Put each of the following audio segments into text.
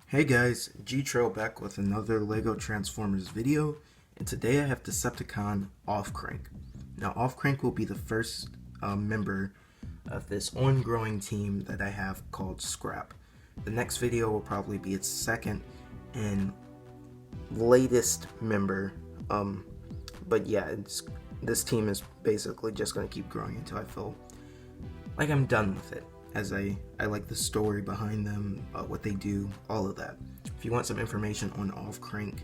Hey guys, G-Trail back with another LEGO Transformers video, and today I have Decepticon Offcrank. Now Offcrank will be the first member of this ongoing team that I have called Scrap. The next video will probably be its second and latest member, but yeah, this team is basically just going to keep growing until I feel like I'm done with it. As I like the story behind them, what they do, all of that. If you want some information on Offcrank,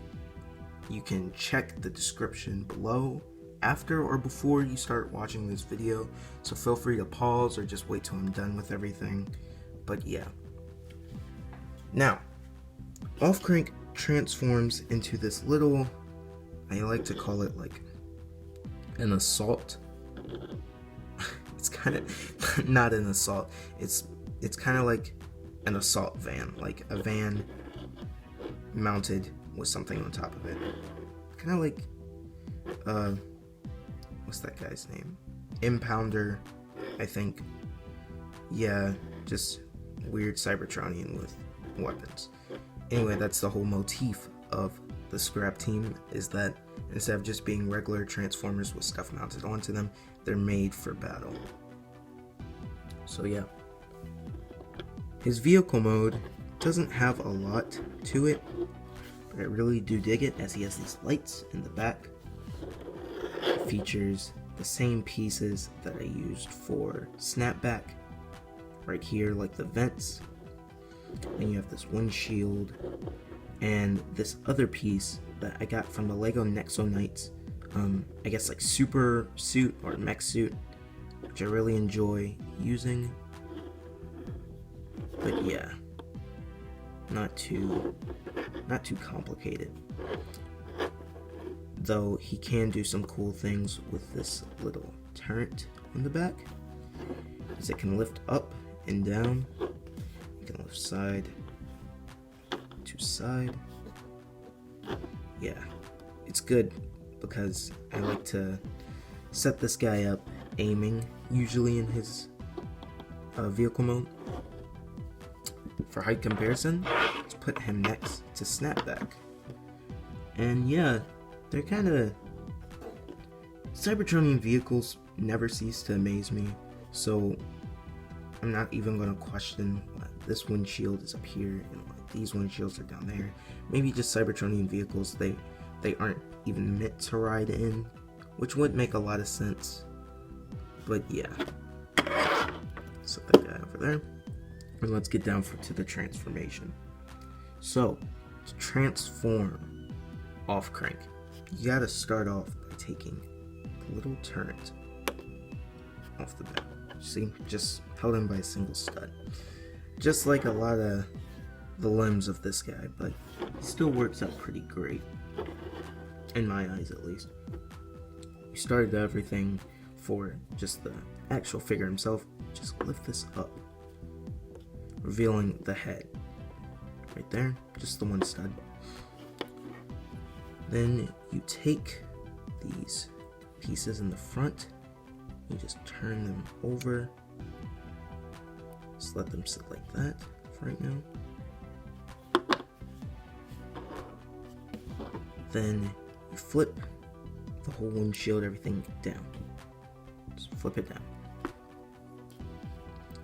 you can check the description below after or before you start watching this video, so feel free to pause or just wait till I'm done with everything. But yeah. Now, Offcrank transforms into this little, I like to call it like an assault. It's kind of not an assault. It's kind of like an assault van, like a van mounted with something on top of it. Kind of like what's that guy's name? Impounder, I think. Yeah, just weird cybertronian with weapons. Anyway, that's the whole motif of the Scrap team, is that instead of just being regular Transformers with stuff mounted onto them, they're made for battle. So yeah. His vehicle mode doesn't have a lot to it, but I really do dig it, as he has these lights in the back. It features the same pieces that I used for Snapback right here, like the vents. Then you have this windshield and this other piece that I got from the LEGO Nexo Knights, I guess like super suit or mech suit, which I really enjoy using. But yeah, not too complicated. Though he can do some cool things with this little turret on the back, as it can lift up and down. You can lift side to side. Yeah, it's good because I like to set this guy up aiming, usually in his vehicle mode. For height comparison, let's put him next to Snapback. And yeah, they're kind of... Cybertronian vehicles never cease to amaze me, so I'm not even going to question why this windshield is up here and why these windshields are down there. Maybe just Cybertronian vehicles they aren't even meant to ride in, which would make a lot of sense. But yeah, set that guy over there, and let's get down to the transformation. So, to transform Offcrank, you gotta start off by taking the little turret off the back. See, just held in by a single stud. Just like a lot of the limbs of this guy, but it still works out pretty great. In my eyes, at least. We started everything for just the actual figure himself. Just lift this up, revealing the head. Right there, just the one stud. Then you take these pieces in the front, you just turn them over. Just let them sit like that for right now. Then you flip the whole windshield, everything down. Just flip it down.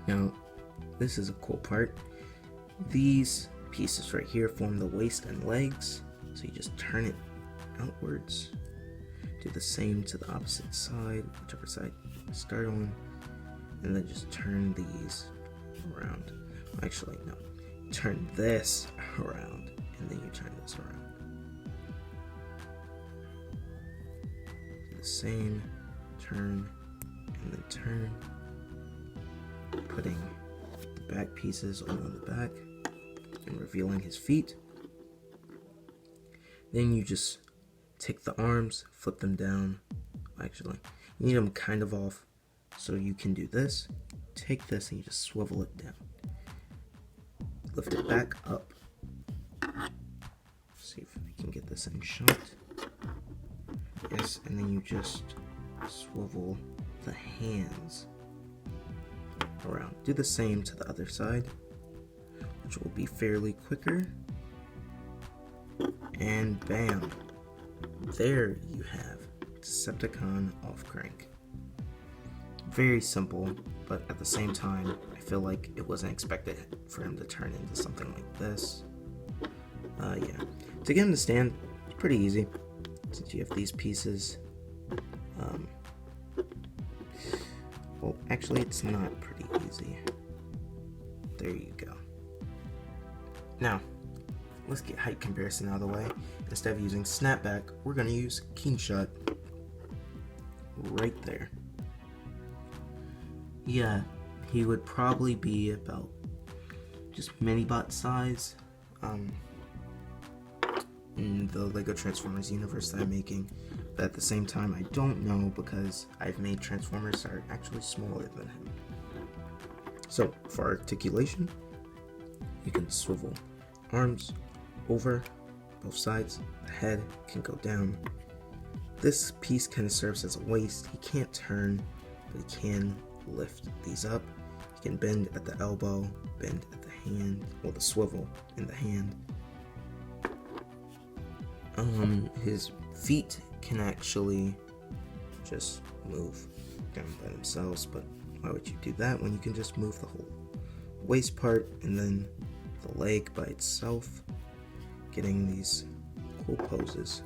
Now, this is a cool part. These pieces right here form the waist and legs, so you just turn it outwards. Do the same to the opposite side, whichever side you start on, and then just turn these around. Actually, no. Turn this around, and then you turn this around. The same, turn, and then turn, putting the back pieces on the back and revealing his feet. Then you just take the arms, flip them down. Actually, you need them kind of off, so you can do this. Take this and you just swivel it down. Lift it back up. See if we can get this in shot. Yes, and then you just swivel the hands around. Do the same to the other side, which will be fairly quicker. And bam, there you have Decepticon Offcrank. Very simple, but at the same time, I feel like it wasn't expected for him to turn into something like this. Yeah. To get him to stand, it's pretty easy, since you have these pieces. Well, actually, it's not pretty easy. There you go. Now, let's get height comparison out of the way. Instead of using snapback, we're going to use keen shot right there. Yeah, he would probably be about just mini-bot size in the LEGO Transformers universe that I'm making. But at the same time, I don't know because I've made Transformers that are actually smaller than him. So, for articulation, you can swivel arms over both sides. The head can go down. This piece kind of serves as a waist. He can't turn, but he can lift these up. He can bend at the elbow, bend at the hand, well, the swivel in the hand. His feet can actually just move down by themselves, but why would you do that when you can just move the whole waist part and then the leg by itself, getting these cool poses.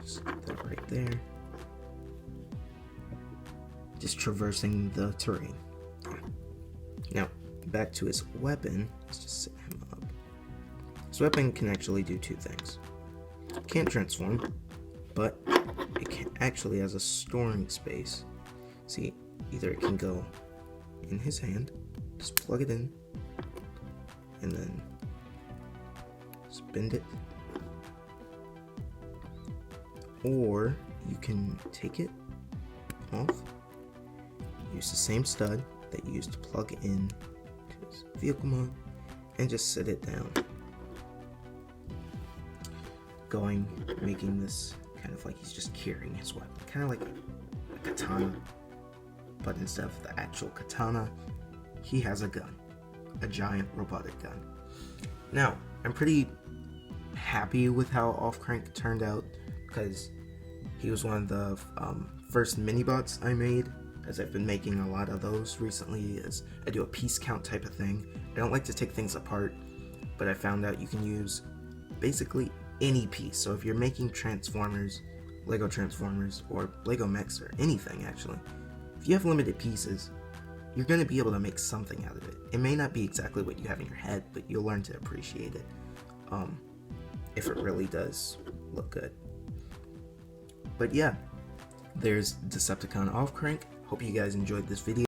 Just get that right there. Just traversing the terrain. Now, back to his weapon. Let's just set him up. His weapon can actually do two things. It can't transform, but it can actually has a storing space. See, either it can go in his hand, just plug it in, and then bend it, or you can take it off, use the same stud that you used to plug in to his vehicle mode, and just sit it down, making this kind of like he's just carrying his weapon, kind of like a katana, but instead of the actual katana, he has a gun, a giant robotic gun. Now, I'm pretty happy with how Offcrank turned out, because he was one of the first mini-bots I made, as I've been making a lot of those recently, as I do a piece count type of thing. I don't like to take things apart, but I found out you can use basically any piece. So if you're making Transformers, LEGO Transformers, or LEGO mechs, or anything actually, if you have limited pieces, you're going to be able to make something out of it. It may not be exactly what you have in your head, but you'll learn to appreciate it if it really does look good. But yeah, there's Decepticon Offcrank. Hope you guys enjoyed this video.